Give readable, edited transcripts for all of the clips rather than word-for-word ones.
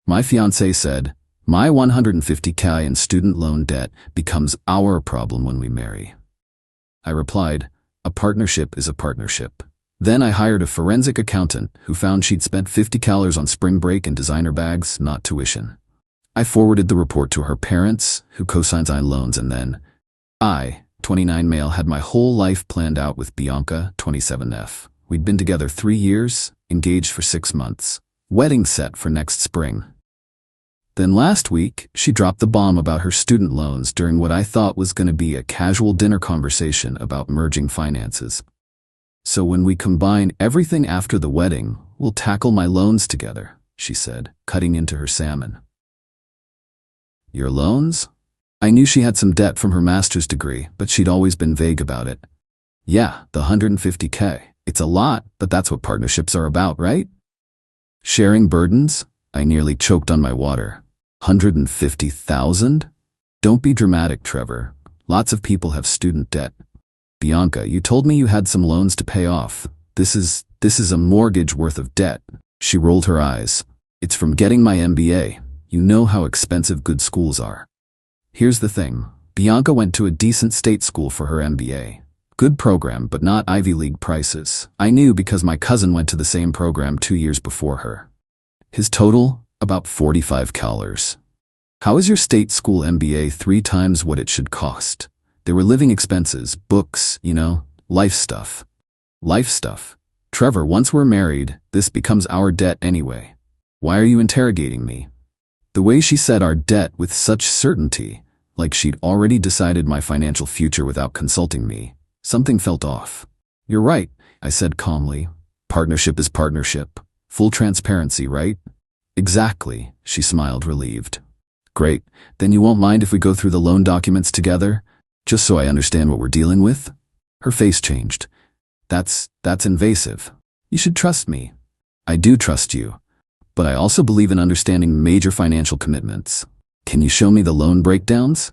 My fiancé said, my $150K in student loan debt becomes our problem when we marry. I replied, a partnership is a partnership. Then I hired a forensic accountant who found she'd spent $50 on spring break and designer bags, not tuition. I forwarded the report to her parents, who co-signs on loans, and then I, 29 male, had my whole life planned out with Bianca, 27F. We'd been together 3 years, engaged for 6 months, wedding set for next spring. Then last week, she dropped the bomb about her student loans during what I thought was going to be a casual dinner conversation about merging finances. So when we combine everything after the wedding, we'll tackle my loans together, she said, cutting into her salmon. Your loans? I knew she had some debt from her master's degree, but she'd always been vague about it. Yeah, the $150K. It's a lot, but that's what partnerships are about, right? Sharing burdens? I nearly choked on my water. $150,000? Don't be dramatic, Trevor. Lots of people have student debt. Bianca, you told me you had some loans to pay off. This is a mortgage worth of debt. She rolled her eyes. It's from getting my MBA. You know how expensive good schools are. Here's the thing. Bianca went to a decent state school for her MBA. Good program, but not Ivy League prices. I knew because my cousin went to the same program 2 years before her. His total? About $45. How is your state school MBA 3 times what it should cost? There were living expenses, books, life stuff. Life stuff. Trevor, once we're married, this becomes our debt anyway. Why are you interrogating me? The way she said our debt with such certainty, like she'd already decided my financial future without consulting me, something felt off. You're right, I said calmly. Partnership is partnership. Full transparency, right? Exactly, she smiled, relieved. Great, then you won't mind if we go through the loan documents together? Just so I understand what we're dealing with? Her face changed. That's invasive. You should trust me. I do trust you. But I also believe in understanding major financial commitments. Can you show me the loan breakdowns?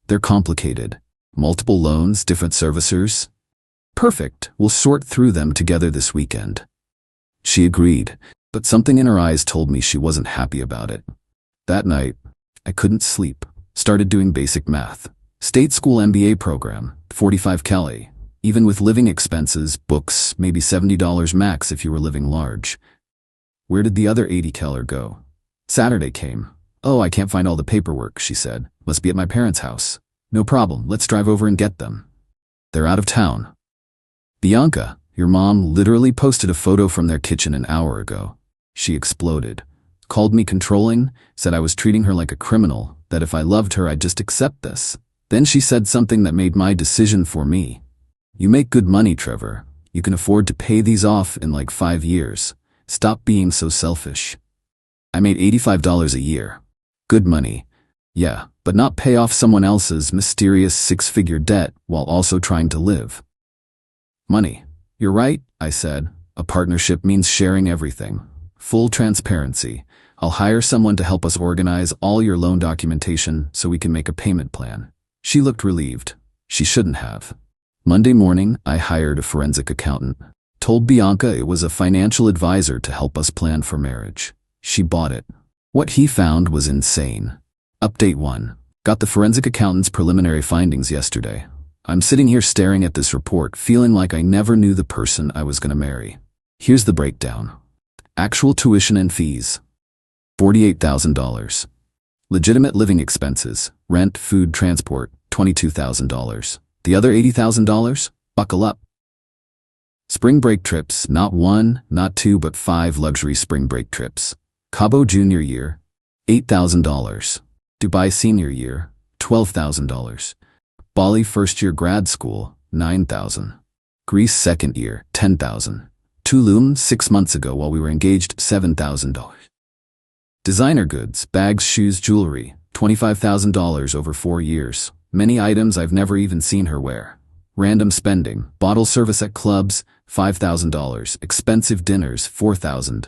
They're complicated. Multiple loans, different servicers. Perfect, we'll sort through them together this weekend. She agreed, but something in her eyes told me she wasn't happy about it. That night, I couldn't sleep. Started doing basic math. State school MBA program, $45K. Even with living expenses, books, maybe $70 max if you were living large. Where did the other $80K go? Saturday came. Oh, I can't find all the paperwork, she said. Must be at my parents' house. No problem, let's drive over and get them. They're out of town. Bianca, your mom literally posted a photo from their kitchen an hour ago. She exploded. Called me controlling, said I was treating her like a criminal, that if I loved her I'd just accept this. Then she said something that made my decision for me. You make good money, Trevor. You can afford to pay these off in like 5 years. Stop being so selfish. I made $85 a year. Good money. Yeah, but not pay off someone else's mysterious 6-figure debt while also trying to live. Money. You're right, I said. A partnership means sharing everything. Full transparency. I'll hire someone to help us organize all your loan documentation so we can make a payment plan. She looked relieved. She shouldn't have. Monday morning, I hired a forensic accountant. Told Bianca it was a financial advisor to help us plan for marriage. She bought it. What he found was insane. Update 1. Got the forensic accountant's preliminary findings yesterday. I'm sitting here staring at this report, feeling like I never knew the person I was going to marry. Here's the breakdown. Actual tuition and fees. $48,000. Legitimate living expenses, rent, food, transport, $22,000. The other $80,000? Buckle up. Spring break trips, not 1, not 2, but 5 luxury spring break trips. Cabo junior year, $8,000. Dubai senior year, $12,000. Bali first year grad school, $9,000. Greece second year, $10,000. Tulum 6 months ago while we were engaged, $7,000. Designer goods, bags, shoes, jewelry, $25,000 over 4 years. Many items I've never even seen her wear. Random spending, bottle service at clubs, $5,000. Expensive dinners, $4,000.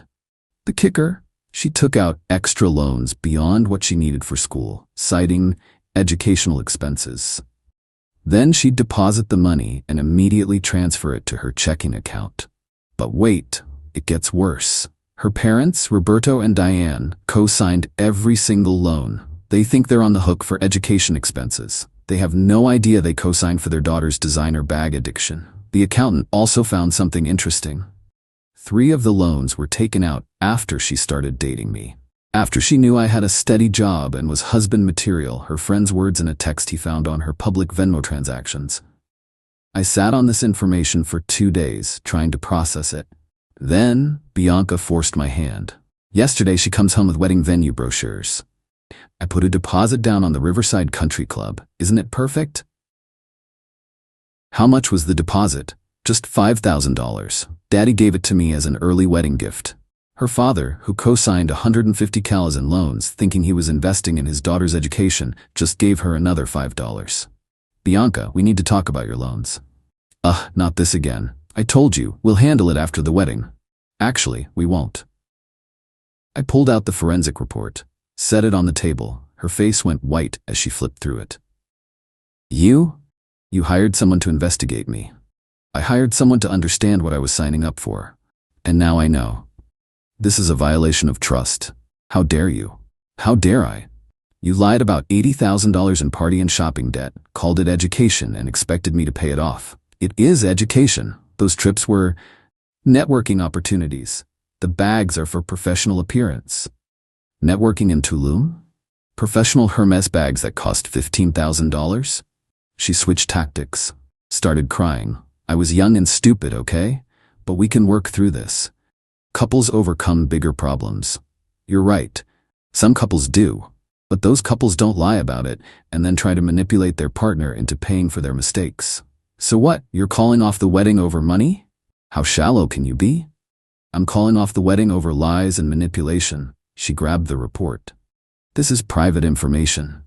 The kicker? She took out extra loans beyond what she needed for school, citing educational expenses. Then she'd deposit the money and immediately transfer it to her checking account. But wait, it gets worse. Her parents, Roberto and Diane, co-signed every single loan. They think they're on the hook for education expenses. They have no idea they co-signed for their daughter's designer bag addiction. The accountant also found something interesting. 3 of the loans were taken out after she started dating me. After she knew I had a steady job and was husband material, her friend's words in a text he found on her public Venmo transactions. I sat on this information for 2 days, trying to process it. Then, Bianca forced my hand. Yesterday she comes home with wedding venue brochures. I put a deposit down on the Riverside Country Club. Isn't it perfect? How much was the deposit? Just $5,000. Daddy gave it to me as an early wedding gift. Her father, who co-signed $150,000 in loans, thinking he was investing in his daughter's education, just gave her another $5. Bianca, we need to talk about your loans. Not this again. I told you, we'll handle it after the wedding. Actually, we won't. I pulled out the forensic report, set it on the table. Her face went white as she flipped through it. You hired someone to investigate me. I hired someone to understand what I was signing up for. And now I know. This is a violation of trust. How dare you? How dare I? You lied about $80,000 in party and shopping debt, called it education, and expected me to pay it off. It is education. Those trips were networking opportunities. The bags are for professional appearance. Networking in Tulum? Professional Hermes bags that cost $15,000? She switched tactics, started crying. I was young and stupid, okay? But we can work through this. Couples overcome bigger problems. You're right. Some couples do. But those couples don't lie about it and then try to manipulate their partner into paying for their mistakes. So what, you're calling off the wedding over money? How shallow can you be? I'm calling off the wedding over lies and manipulation. She grabbed the report. This is private information.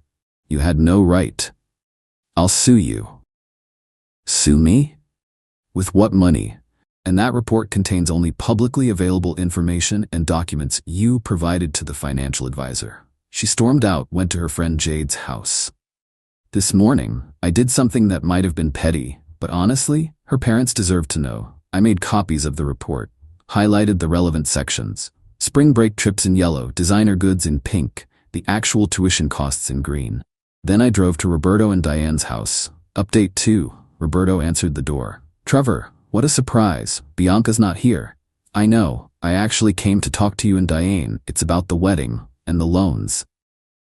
You had no right. I'll sue you. Sue me? With what money? And that report contains only publicly available information and documents you provided to the financial advisor. She stormed out, went to her friend Jade's house. This morning, I did something that might have been petty, but honestly, her parents deserve to know. I made copies of the report, highlighted the relevant sections. Spring break trips in yellow, designer goods in pink, the actual tuition costs in green. Then I drove to Roberto and Diane's house. Update 2. Roberto answered the door. Trevor, what a surprise. Bianca's not here. I know. I actually came to talk to you and Diane. It's about the wedding and the loans.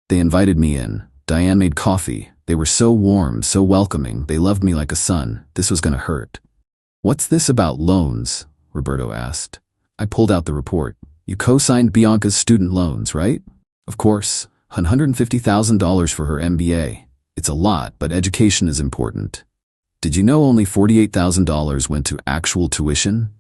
They invited me in. Diane made coffee. They were so warm, so welcoming. They loved me like a son. This was gonna hurt. What's this about loans? Roberto asked. I pulled out the report. You co-signed Bianca's student loans, right? Of course. $150,000 for her MBA. It's a lot, but education is important. Did you know only $48,000 went to actual tuition?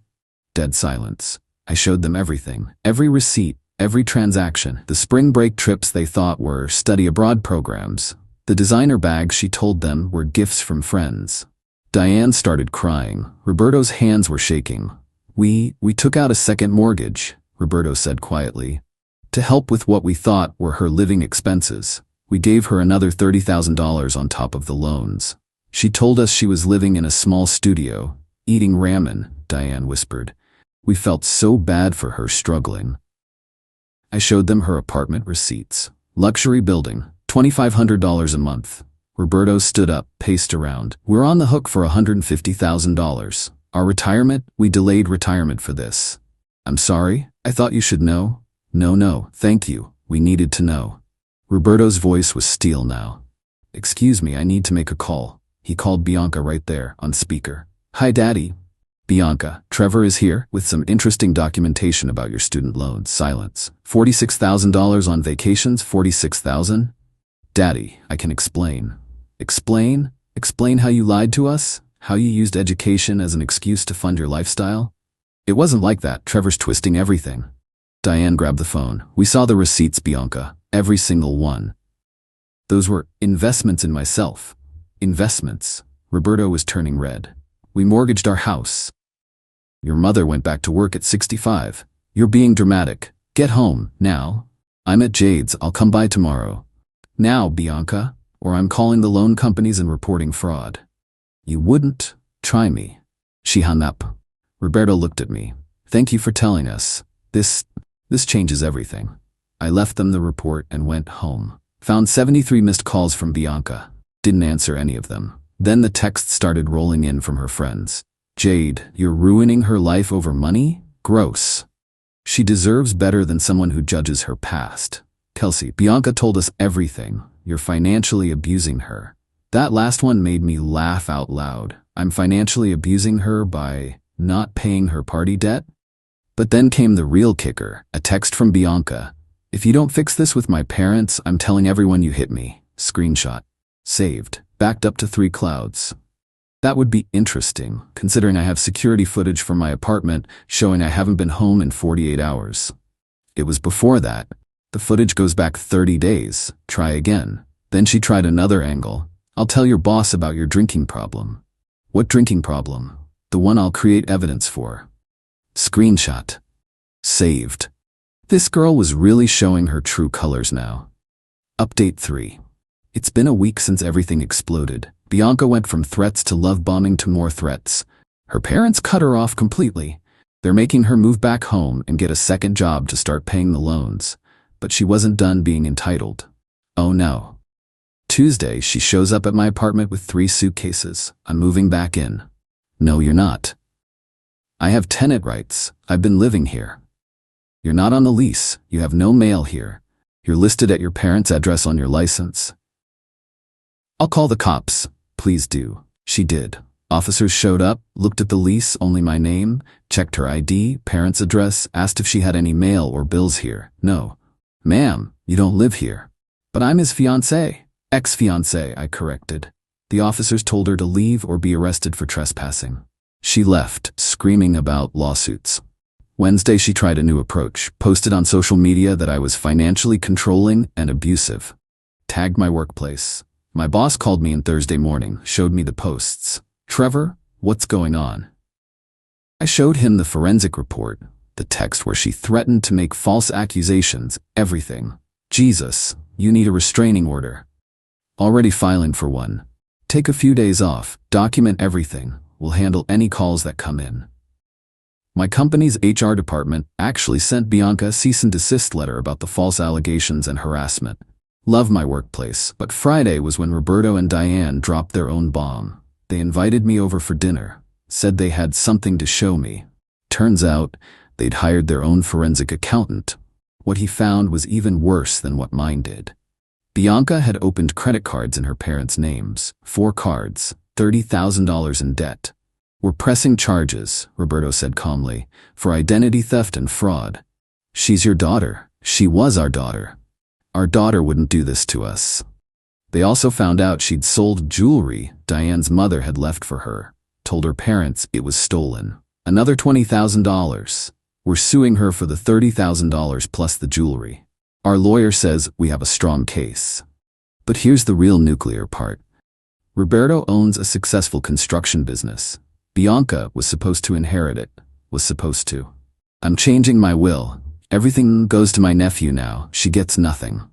Dead silence. I showed them everything. Every receipt, every transaction. The spring break trips they thought were study abroad programs. The designer bags she told them were gifts from friends. Diane started crying. Roberto's hands were shaking. We took out a second mortgage, Roberto said quietly, to help with what we thought were her living expenses. We gave her another $30,000 on top of the loans. She told us she was living in a small studio, eating ramen, Diane whispered. We felt so bad for her struggling. I showed them her apartment receipts. Luxury building, $2,500 a month. Roberto stood up, paced around. We're on the hook for $150,000. Our retirement? We delayed retirement for this. I'm sorry? I thought you should know. No, thank you. We needed to know. Roberto's voice was steel now. Excuse me, I need to make a call. He called Bianca right there, on speaker. Hi, Daddy. Bianca, Trevor is here with some interesting documentation about your student loans. Silence. $46,000 on vacations, $46,000? Daddy, I can explain. Explain? Explain how you lied to us? How you used education as an excuse to fund your lifestyle? It wasn't like that. Trevor's twisting everything. Diane grabbed the phone. We saw the receipts, Bianca. Every single one. Those were investments in myself. Investments. Roberto was turning red. We mortgaged our house. Your mother went back to work at 65. You're being dramatic. Get home, now. I'm at Jade's. I'll come by tomorrow. Now, Bianca, or I'm calling the loan companies and reporting fraud. You wouldn't try me. She hung up. Roberto looked at me. Thank you for telling us. This changes everything. I left them the report and went home. Found 73 missed calls from Bianca. Didn't answer any of them. Then the texts started rolling in from her friends. Jade, you're ruining her life over money? Gross. She deserves better than someone who judges her past. Kelsey, Bianca told us everything. You're financially abusing her. That last one made me laugh out loud. I'm financially abusing her by not paying her party debt? But then came the real kicker, a text from Bianca. If you don't fix this with my parents, I'm telling everyone you hit me. Screenshot. Saved. Backed up to 3 clouds. That would be interesting, considering I have security footage from my apartment showing I haven't been home in 48 hours. It was before that. The footage goes back 30 days. Try again. Then she tried another angle. I'll tell your boss about your drinking problem. What drinking problem? The one I'll create evidence for. Screenshot. Saved. This girl was really showing her true colors now. Update 3. It's been a week since everything exploded. Bianca went from threats to love bombing to more threats. Her parents cut her off completely. They're making her move back home and get a second job to start paying the loans. But she wasn't done being entitled. Oh no. Tuesday, she shows up at my apartment with 3 suitcases. I'm moving back in. No, you're not. I have tenant rights. I've been living here. You're not on the lease. You have no mail here. You're listed at your parents' address on your license. I'll call the cops. Please do. She did. Officers showed up, looked at the lease, only my name, checked her ID, parents' address, asked if she had any mail or bills here. No. Ma'am, you don't live here. But I'm his fiancée. Ex-fiancée, I corrected. The officers told her to leave or be arrested for trespassing. She left, screaming about lawsuits. Wednesday, she tried a new approach, posted on social media that I was financially controlling and abusive. Tagged my workplace. My boss called me in Thursday morning, showed me the posts. Trevor, what's going on? I showed him the forensic report, the text where she threatened to make false accusations, everything. Jesus, you need a restraining order. Already filing for one. Take a few days off, document everything. We'll handle any calls that come in. My company's HR department actually sent Bianca a cease and desist letter about the false allegations and harassment. Love my workplace, but Friday was when Roberto and Diane dropped their own bomb. They invited me over for dinner, said they had something to show me. Turns out, they'd hired their own forensic accountant. What he found was even worse than what mine did. Bianca had opened credit cards in her parents' names, 4 cards, $30,000 in debt. We're pressing charges, Roberto said calmly, for identity theft and fraud. She's your daughter. She was our daughter. Our daughter wouldn't do this to us. They also found out she'd sold jewelry Diane's mother had left for her, told her parents it was stolen. Another $20,000. We're suing her for the $30,000 plus the jewelry. Our lawyer says we have a strong case. But here's the real nuclear part. Roberto owns a successful construction business. Bianca was supposed to inherit it. Was supposed to. I'm changing my will. Everything goes to my nephew now. She gets nothing.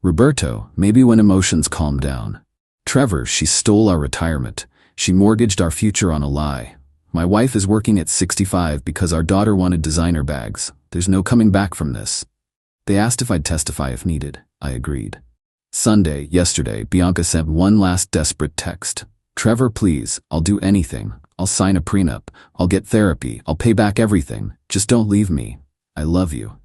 Roberto, maybe when emotions calm down. Trevor, she stole our retirement. She mortgaged our future on a lie. My wife is working at 65 because our daughter wanted designer bags. There's no coming back from this. They asked if I'd testify if needed. I agreed. Sunday, yesterday, Bianca sent one last desperate text. Trevor, please, I'll do anything. I'll sign a prenup. I'll get therapy. I'll pay back everything. Just don't leave me. I love you.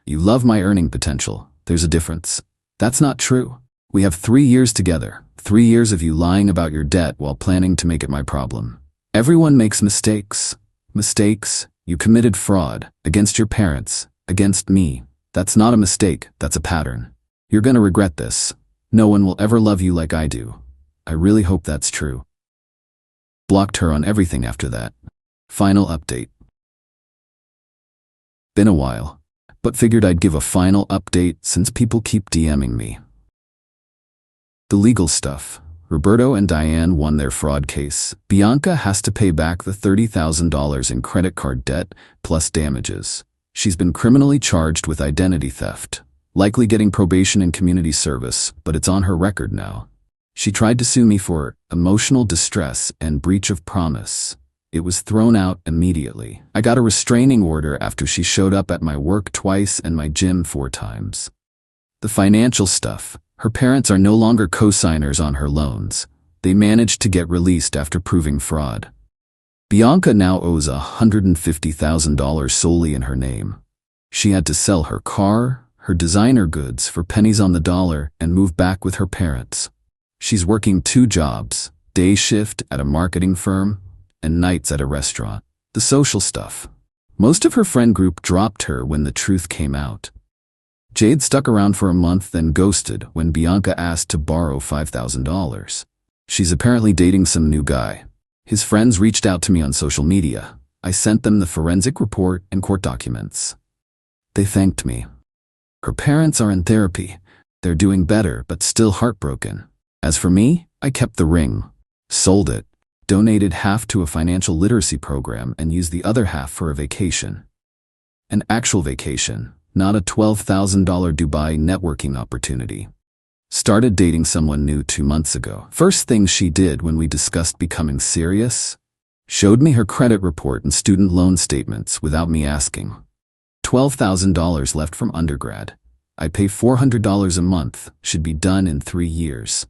You love my earning potential. There's a difference. That's not true. We have 3 years together. 3 years of you lying about your debt while planning to make it my problem. Everyone makes mistakes. Mistakes. You committed fraud. Against your parents. Against me. That's not a mistake. That's a pattern. You're gonna regret this. No one will ever love you like I do. I really hope that's true. Blocked her on everything after that. Final update. Been a while, but figured I'd give a final update since people keep DMing me. The legal stuff. Roberto and Diane won their fraud case. Bianca has to pay back the $30,000 in credit card debt plus damages. She's been criminally charged with identity theft, likely getting probation and community service, but it's on her record now. She tried to sue me for emotional distress and breach of promise. It was thrown out immediately. I got a restraining order after she showed up at my work twice and my gym 4 times. The financial stuff. Her parents are no longer co-signers on her loans. They managed to get released after proving fraud. Bianca now owes $150,000 solely in her name. She had to sell her car, her designer goods for pennies on the dollar and move back with her parents. She's working 2 jobs, day shift at a marketing firm and nights at a restaurant. The social stuff. Most of her friend group dropped her when the truth came out. Jade stuck around for a month then ghosted when Bianca asked to borrow $5,000. She's apparently dating some new guy. His friends reached out to me on social media. I sent them the forensic report and court documents. They thanked me. Her parents are in therapy. They're doing better, but still heartbroken. As for me, I kept the ring, sold it, donated half to a financial literacy program and used the other half for a vacation. An actual vacation, not a $12,000 Dubai networking opportunity. Started dating someone new 2 months ago. First thing she did when we discussed becoming serious, showed me her credit report and student loan statements without me asking. $12,000 left from undergrad. I pay $400 a month, should be done in 3 years.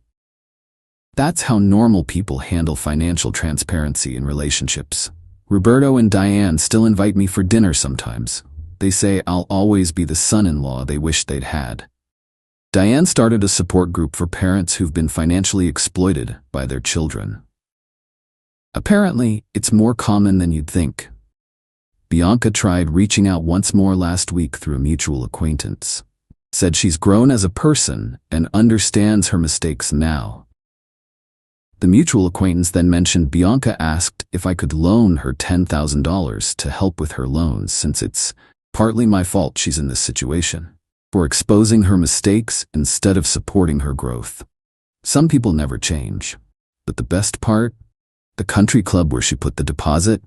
That's how normal people handle financial transparency in relationships. Roberto and Diane still invite me for dinner sometimes. They say I'll always be the son-in-law they wish they'd had. Diane started a support group for parents who've been financially exploited by their children. Apparently, it's more common than you'd think. Bianca tried reaching out once more last week through a mutual acquaintance. Said she's grown as a person and understands her mistakes now. The mutual acquaintance then mentioned Bianca asked if I could loan her $10,000 to help with her loans since it's partly my fault she's in this situation. For exposing her mistakes instead of supporting her growth. Some people never change. But the best part? The country club where she put the deposit?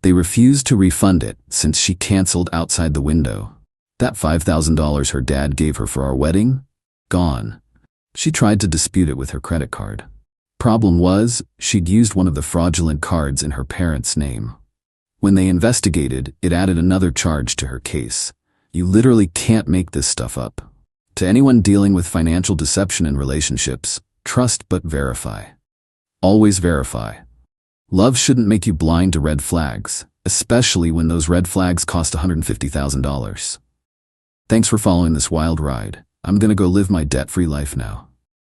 They refused to refund it since she canceled outside the window. That $5,000 her dad gave her for our wedding? Gone. She tried to dispute it with her credit card. Problem was, she'd used one of the fraudulent cards in her parents' name. When they investigated, it added another charge to her case. You literally can't make this stuff up. To anyone dealing with financial deception in relationships, trust but verify. Always verify. Love shouldn't make you blind to red flags, especially when those red flags cost $150,000. Thanks for following this wild ride. I'm gonna go live my debt-free life now.